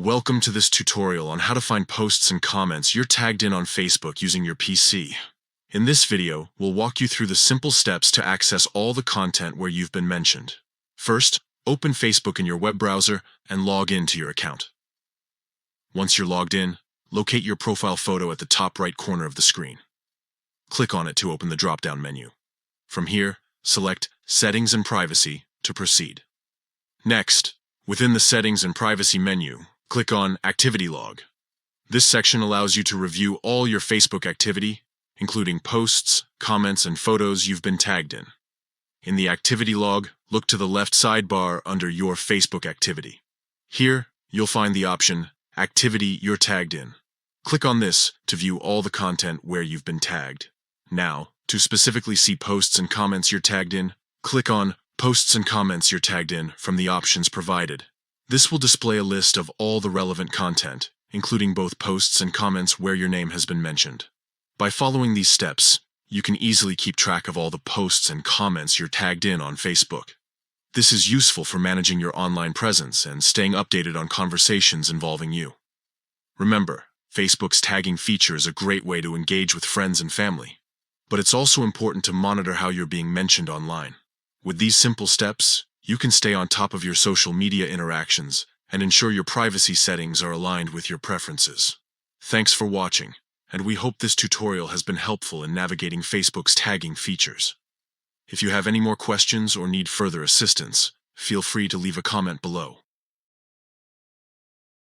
Welcome to this tutorial on how to find posts and comments you're tagged in on Facebook using your PC. In this video, we'll walk you through the simple steps to access all the content where you've been mentioned. First, open Facebook in your web browser and log in to your account. Once you're logged in, locate your profile photo at the top right corner of the screen. Click on it to open the drop-down menu. From here, select Settings and Privacy to proceed. Next, within the Settings and Privacy menu, click on Activity Log. This section allows you to review all your Facebook activity, including posts, comments, and photos you've been tagged in. In the Activity Log, look to the left sidebar under Your Facebook Activity. Here, you'll find the option Activity You're Tagged In. Click on this to view all the content where you've been tagged. Now, to specifically see posts and comments you're tagged in, click on Posts and Comments You're Tagged In from the options provided. This will display a list of all the relevant content, including both posts and comments where your name has been mentioned. By following these steps, you can easily keep track of all the posts and comments you're tagged in on Facebook. This is useful for managing your online presence and staying updated on conversations involving you. Remember, Facebook's tagging feature is a great way to engage with friends and family, but it's also important to monitor how you're being mentioned online. With these simple steps, you can stay on top of your social media interactions and ensure your privacy settings are aligned with your preferences. Thanks for watching, and we hope this tutorial has been helpful in navigating Facebook's tagging features. If you have any more questions or need further assistance, feel free to leave a comment below.